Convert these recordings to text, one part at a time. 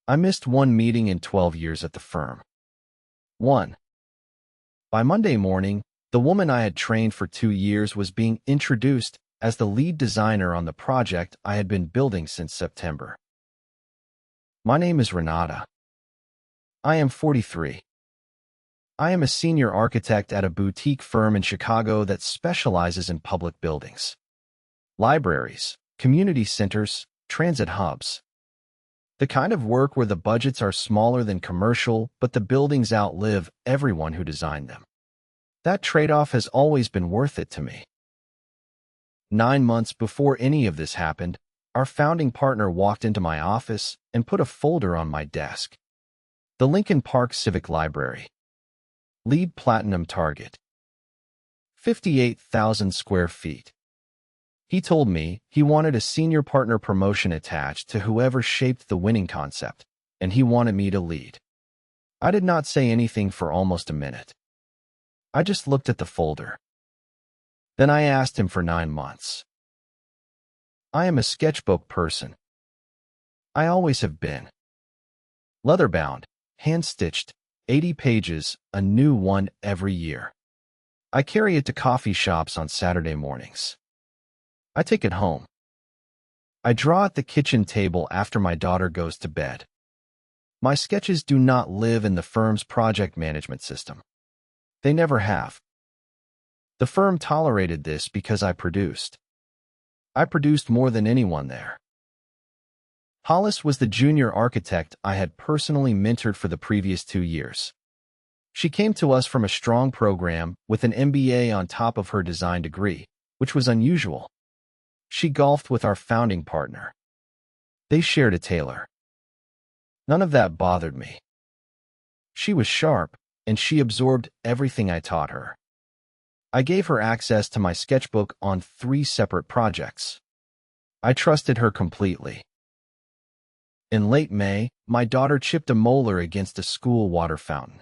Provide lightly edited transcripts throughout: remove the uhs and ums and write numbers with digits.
I missed one meeting in 12 years at the firm. 1. By Monday morning, the woman I had trained for 2 years was being introduced as the lead designer on the project I had been building since September. My name is Renata. I am 43. I am a senior architect at a boutique firm in Chicago that specializes in public buildings, libraries, community centers, transit hubs. The kind of work where the budgets are smaller than commercial, but the buildings outlive everyone who designed them. That trade-off has always been worth it to me. 9 months before any of this happened, our founding partner walked into my office and put a folder on my desk. The Lincoln Park Civic Library. LEED Platinum Target. 58,000 square feet. He told me he wanted a senior partner promotion attached to whoever shaped the winning concept, and he wanted me to lead. I did not say anything for almost a minute. I just looked at the folder. Then I asked him for 9 months. I am a sketchbook person. I always have been. Leather-bound, hand-stitched, 80 pages, a new one every year. I carry it to coffee shops on Saturday mornings. I take it home. I draw at the kitchen table after my daughter goes to bed. My sketches do not live in the firm's project management system. They never have. The firm tolerated this because I produced. I produced more than anyone there. Hollis was the junior architect I had personally mentored for the previous 2 years. She came to us from a strong program with an MBA on top of her design degree, which was unusual. She golfed with our founding partner. They shared a tailor. None of that bothered me. She was sharp, and she absorbed everything I taught her. I gave her access to my sketchbook on 3 separate projects. I trusted her completely. In late May, my daughter chipped a molar against a school water fountain.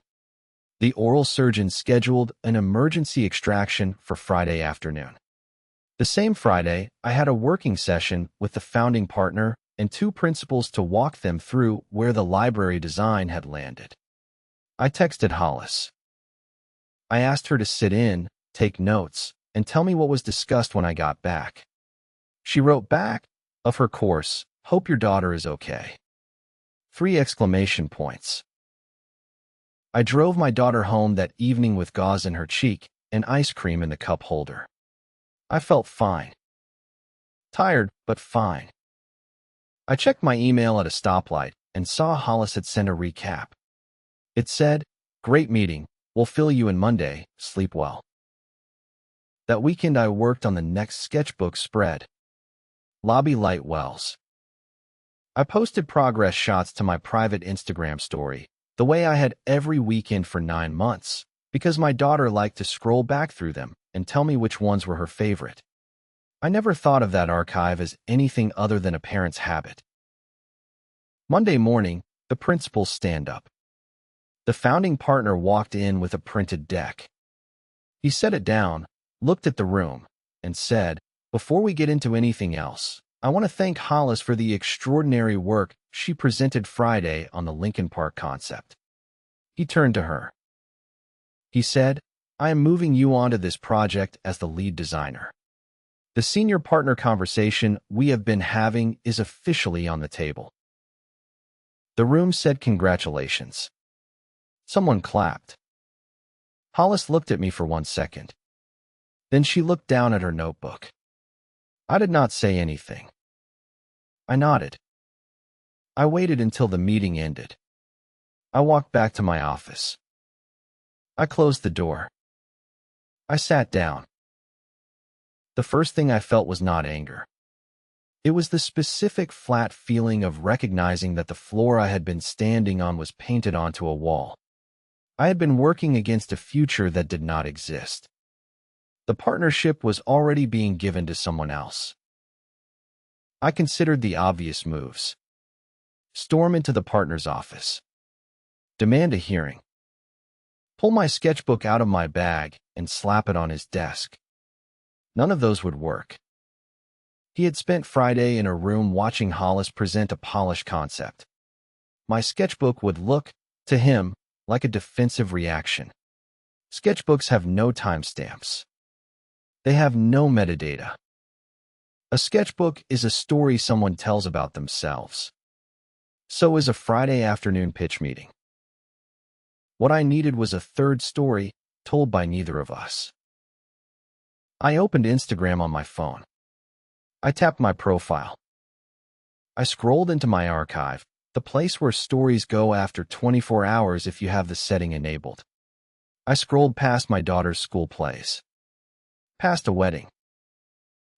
The oral surgeon scheduled an emergency extraction for Friday afternoon. The same Friday, I had a working session with the founding partner and 2 principals to walk them through where the library design had landed. I texted Hollis. I asked her to sit in, take notes, and tell me what was discussed when I got back. She wrote back, of her course, hope your daughter is okay. 3 exclamation points. I drove my daughter home that evening with gauze in her cheek and ice cream in the cup holder. I felt fine. Tired, but fine. I checked my email at a stoplight and saw Hollis had sent a recap. It said, "Great meeting. We'll fill you in Monday. Sleep well." That weekend I worked on the next sketchbook spread. Lobby light wells. I posted progress shots to my private Instagram story, the way I had every weekend for 9 months, because my daughter liked to scroll back through them and tell me which ones were her favorite. I never thought of that archive as anything other than a parent's habit. Monday morning, the principals stand up. The founding partner walked in with a printed deck. He set it down, looked at the room, and said, "Before we get into anything else, I want to thank Hollis for the extraordinary work she presented Friday on the Lincoln Park concept." He turned to her. He said, "I am moving you onto this project as the lead designer. The senior partner conversation we have been having is officially on the table." The room said congratulations. Someone clapped. Hollis looked at me for 1 second. Then she looked down at her notebook. I did not say anything. I nodded. I waited until the meeting ended. I walked back to my office. I closed the door. I sat down. The first thing I felt was not anger. It was the specific flat feeling of recognizing that the floor I had been standing on was painted onto a wall. I had been working against a future that did not exist. The partnership was already being given to someone else. I considered the obvious moves. Storm into the partner's office. Demand a hearing. Pull my sketchbook out of my bag and slap it on his desk. None of those would work. He had spent Friday in a room watching Hollis present a polished concept. my sketchbook would look, to him, like a defensive reaction. Sketchbooks have no timestamps. They have no metadata. A sketchbook is a story someone tells about themselves. So is a Friday afternoon pitch meeting. What I needed was a third story told by neither of us. I opened Instagram on my phone. I tapped my profile. I scrolled into my archive, the place where stories go after 24 hours if you have the setting enabled. I scrolled past my daughter's school plays, past a wedding,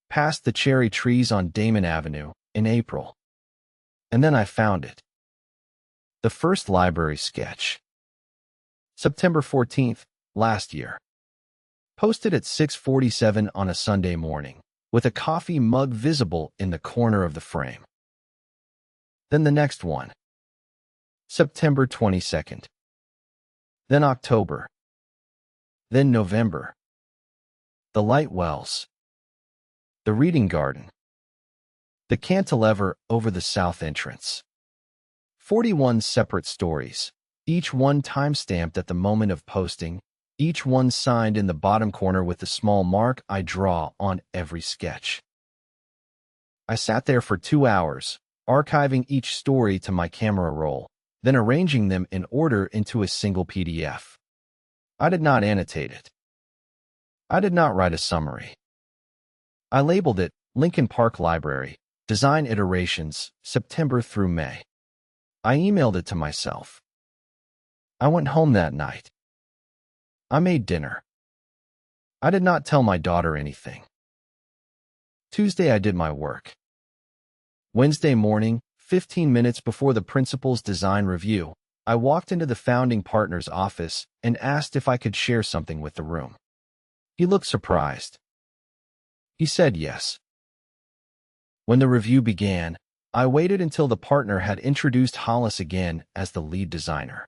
past the cherry trees on Damon Avenue in April. And then I found it. The first library sketch. September 14th, last year. Posted at 6:47 on a Sunday morning, with a coffee mug visible in the corner of the frame. Then the next one. September 22nd. Then October. Then November. The light wells. The reading garden. The cantilever over the south entrance. 41 separate stories, each one time-stamped at the moment of posting, each one signed in the bottom corner with the small mark I draw on every sketch. I sat there for 2 hours, archiving each story to my camera roll, then arranging them in order into a single PDF. I did not annotate it. I did not write a summary. I labeled it Lincoln Park Library, Design Iterations, September through May. I emailed it to myself. I went home that night. I made dinner. I did not tell my daughter anything. Tuesday I did my work. Wednesday morning, 15 minutes before the principal's design review, I walked into the founding partner's office and asked if I could share something with the room. He looked surprised. He said yes. When the review began, I waited until the partner had introduced Hollis again as the lead designer.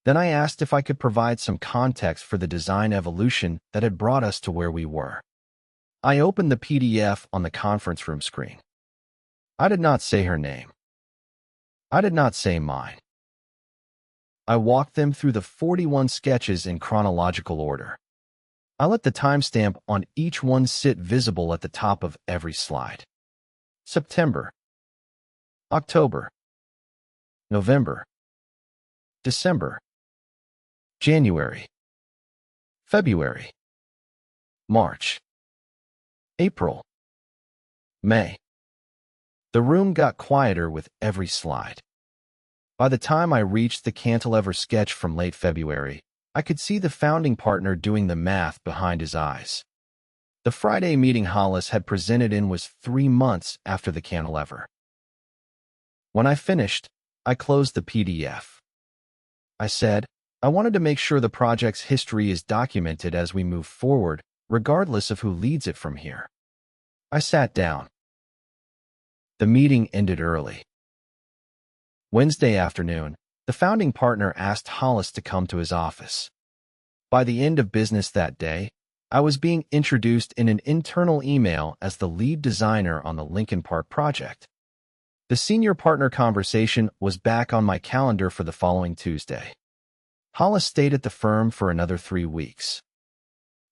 Then I asked if I could provide some context for the design evolution that had brought us to where we were. I opened the PDF on the conference room screen. I did not say her name. I did not say mine. I walked them through the 41 sketches in chronological order. I let the timestamp on each one sit visible at the top of every slide. September, October, November, December, January, February, March, April, May. The room got quieter with every slide. By the time I reached the cantilever sketch from late February, I could see the founding partner doing the math behind his eyes. The Friday meeting Hollis had presented in was 3 months after the cantilever. When I finished, I closed the PDF. I said, I wanted to make sure the project's history is documented as we move forward, regardless of who leads it from here. I sat down. The meeting ended early. Wednesday afternoon, the founding partner asked Hollis to come to his office. By the end of business that day, I was being introduced in an internal email as the lead designer on the Lincoln Park project. The senior partner conversation was back on my calendar for the following Tuesday. Hollis stayed at the firm for another 3 weeks.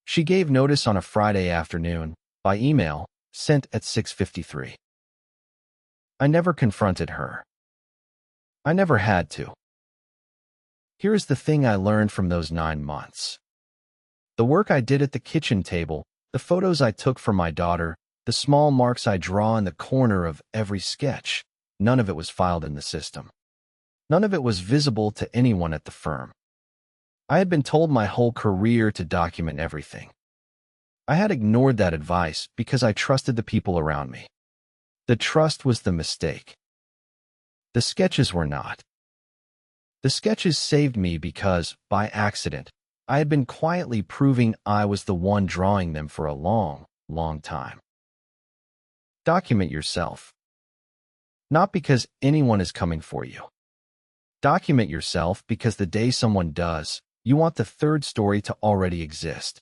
She gave notice on a Friday afternoon, by email, sent at 6:53. I never confronted her. I never had to. Here's the thing I learned from those 9 months. The work I did at the kitchen table, the photos I took for my daughter, the small marks I draw in the corner of every sketch, none of it was filed in the system. None of it was visible to anyone at the firm. I had been told my whole career to document everything. I had ignored that advice because I trusted the people around me. The trust was the mistake. The sketches were not. The sketches saved me because, by accident, I had been quietly proving I was the one drawing them for a long, long time. Document yourself. Not because anyone is coming for you. Document yourself because the day someone does, you want the third story to already exist.